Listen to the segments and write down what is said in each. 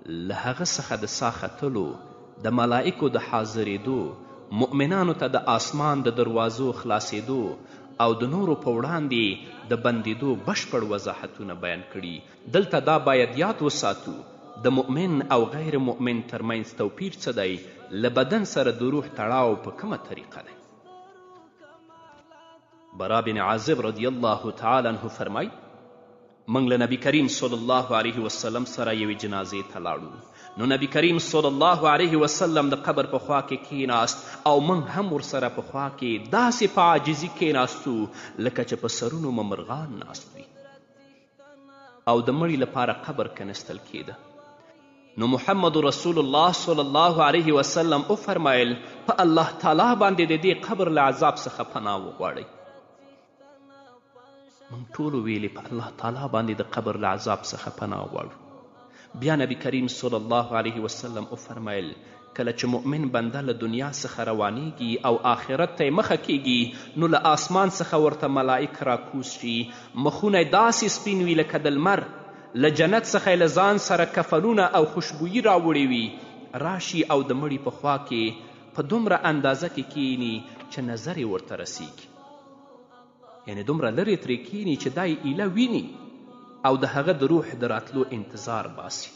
له هغه څخه د ساه ختلو، د ملائکو د حاضرېدو، مؤمنانو ته د آسمان د دروازو خلاصېدو او د نورو په وړاندې د بندېدو بشپړ وضاحتونه بیان کړي. دلته دا باید یاد وساتو د مؤمن او غیر مؤمن ترمنځ توپیر څه دی، له بدن سره د روح تړاو په کومه طریقه دی. برا بن عازب رضی الله تعالی عنه فرمای موږ له نبی کریم صلی الله علیه وسلم سره یوې جنازې ته لاړو، نو نبی کریم صلی الله علیه وسلم د قبر په خوا کې کیناست او موږ هم ورسره په خوا کې داسې په عاجزي کیناستو لکه چې په سرونو مو مرغان ناست وي، او د مړي لپاره قبر کنستل کېده. نو محمد رسول الله صلی الله علیه وسلم وفرمایل په الله تعالی باندې د دې قبر له عذاب څخه پناه وغواړئ. موږ ټولو ویلې په الله تعالی باندې د قبر له عذاب څخه پناه غواړو. بیا نبی کریم صلی الله علیه وسلم وفرمایل کله چې مؤمن بنده له دنیا څخه روانیږي او آخرت ته یې مخه کیږي، نو له آسمان څخه ورته ملائک راکوز شي، مخونه یې داسې سپین وي لکه د لمر، له جنت څخه یې له ځان سره کفنونه او خوشبویي راوړې وي، راشي او د مړي په خوا کې په دومره اندازه کې کینی چې نظر یې ورته رسیږي، یعنی دومره لرې ترې کینی چې دا یې ایله ویني او د هغه د روح د راتلو انتظار باسي.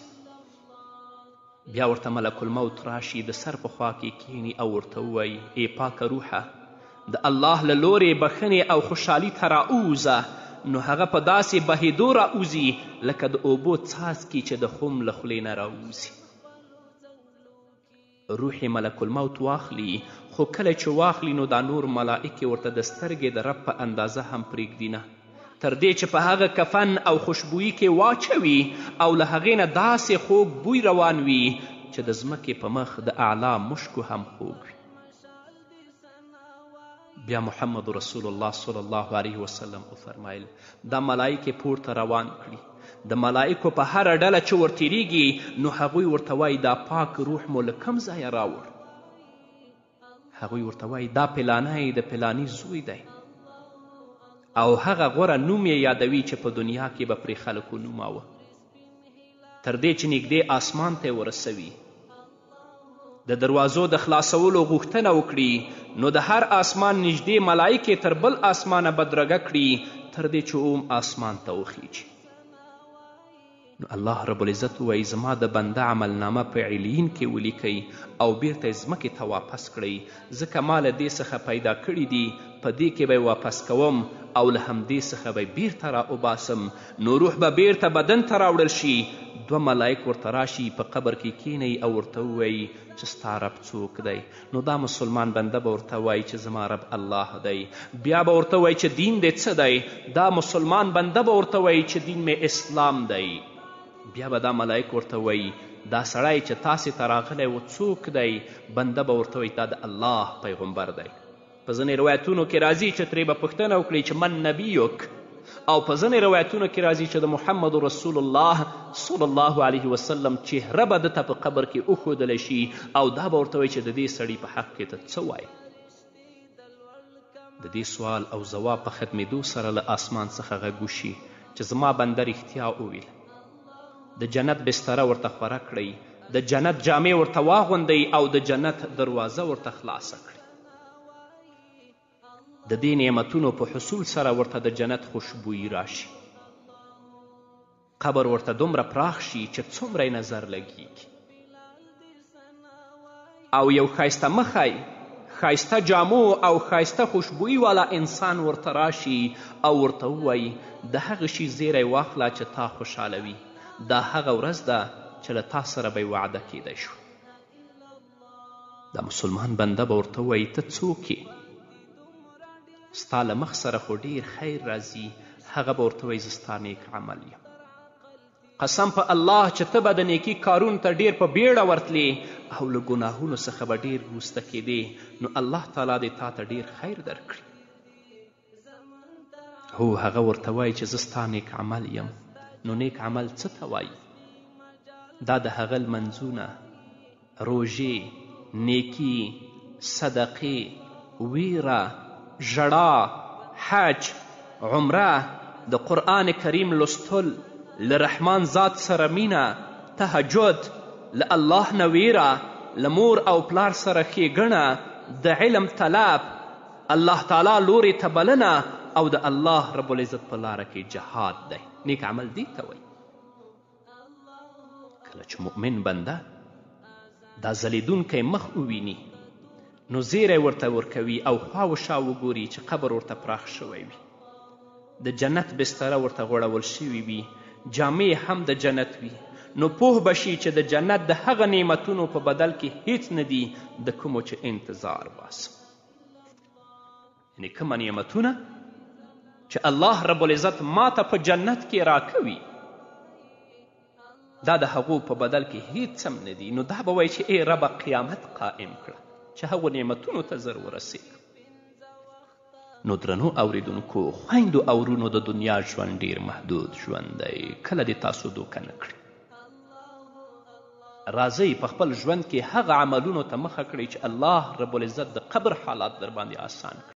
بیا ورته ملک الموت راشي، د سر په خوا کې کینی او ورته ووایي ای پاکه روحه د الله له لورې بخښنې او خوشحالي ته راووځه. نو هغه په داسې بهیدو راوځي لکه د اوبو څاڅکي چې د خم له خولې نه راوځي. روح ملک الموت واخلي، خو کله چې واخلي نو دا نور ملائکې ورته د سترګې د رب په اندازه هم پرېږدي نه، تر دې چې په هغه کفن او خوشبویي کې واچوي او له هغې نه داسې خوږ بوی روان وي چې د ځمکې په مخ د اعلی مشکو هم خوږ وي. بیا محمد رسول الله صلی الله علیه وسلم وفرمایل دا ملائکې پورته روان کړي، د ملائکو په هره ډله چې ورتیریږي نو هغوی ورته وایي دا پاک روح مو له کوم ځایه راوړ، هغوی ورته وایي دا پلانی د پلانی زوی دی، او هغه غوره نوم یې یادوي چې په دنیا کې به پرې خلکو نوماوه، تر دې چې نږدې آسمان ته یې ورسوي، د دروازو د خلاصولو غوښتنه وکړي، نو د هر آسمان نږدې ملائکې تر بل آسمانه بدرګه کړي تر دې چې آسمان ته وخیږي. نو الله رب العزت وایي زما د بنده عملنامه په علیین کې ولیکئ او بیرته یې ځمکې ته واپس کړئ، ځکه ما له دې څخه پیدا کړي دي، په دې کې به یې واپس کوم او له همدې څخه به یې بیرته راوباسم. نو روح به بیرته بدن ته راوړل شي، دوه ملائک ورته راشي، په قبر کې کینئ او ورته ووایي چې ستا رب څوک دی؟ نو دا مسلمان بنده به ورته وایي چې زما رب الله دی. بیا به ورته وایي چې دین دې څه دی؟ دا مسلمان بنده به ورته وایي چې دین مې اسلام دی. بیا به دا ملائک ورته وایي دا سړی چې تاسې ته راغلی و څوک دی؟ بنده به ورته وایي دا د الله پیغمبر دی. په ځینې روایتونو کې راځي چې ترې به پوښتنه وکړي چې من نبیک، او په ځینې روایتونو کې راځي چې د محمد رسول الله صلی الله علیه وسلم چهره به دته په قبر کې وښودلی شي، او دا به ورته وایي چې د دې سړي په حق کې ته څه وایې؟ د دې سوال او ځواب په ختمېدو سره له آسمان څخه غږ وشي چې زما بنده رښتیا وویل. د جنت بستره ورته خوره کړئ، د جنت جامې ورته واغوندئ او د جنت دروازه ورته خلاصه کړئ. د دې نعمتونو په حصول سره ورته د جنت خوشبویي راشي، قبر ورته دومره پراخ شي چې څومره یې نظر لګیږي، او یو ښایسته مخی، ښایسته جامو او ښایسته خوشبویي والا انسان ورته راشي او ورته ووایي د هغه شي زیری واخله چې تا خوشحالوي، دا هغه ورځ ده چې له تا سره به وعده کیدی شو. دا مسلمان بنده به ورته ووایي ته څوک یې؟ ستا له مخ سره خو ډیر خیر راځي. هغه به ورته وایي زه ستا نیک عمل یم، قسم په الله چې ته به د نیکي کارونو ته ډیر په بیړه ورتلې او له ګناهونو څخه به ډیر وروسته کېدې، نو الله تعالی دې تا ته ډیر خیر درکړي. هو هغه ورته وایي چې زه ستا نیک عمل یم. نو نیک عمل څه ته وایي؟ دا د هغه لمنځونه، روژې، نیکي، صدقې، ویره، ژړا، حج، عمره، د قرآن کریم لوستل، له رحمان ذات سره مینه، تهجد، له الله نه ویره، له مور او پلار سره ښېګڼه، د علم طلب، الله تعالی لوري ته بلنه او د الله رب العزت په لاره کې جهاد دی. نیک عمل دې ته وایي. کله چې مؤمن بنده دا ځلیدونکی مخ وویني نو زیری ورته ورکوي او خوا و شا وګوري چې قبر ورته پراخ شوی وي، د جنت بستره ورته غوړول شوي وي، جامې هم د جنت وي، نو پوه به شي چې د جنت د هغه نعمتونو په بدل کې هیڅ نه دي د کومو چې انتظار باسم. یعنې کومه نعمتونه چې الله رب العزت ماته په جنت کې راکوي دا د هغو په بدل کې هیڅ هم نه دي. نو دا به وایي چې ای ربه قیامت قائم کړه چې هغو نعمتونو ته زر ورسېږم. نو درنو اوریدونکو، خویندو او ورونو، د دنیا ژوند ډیر محدود ژوند دی. کله دې تاسو دوکه نه کړي. راځئ په خپل ژوند کې هغه عملونو ته مخه کړئ چې الله رب العزت د قبر حالات در باندې آسان کړي.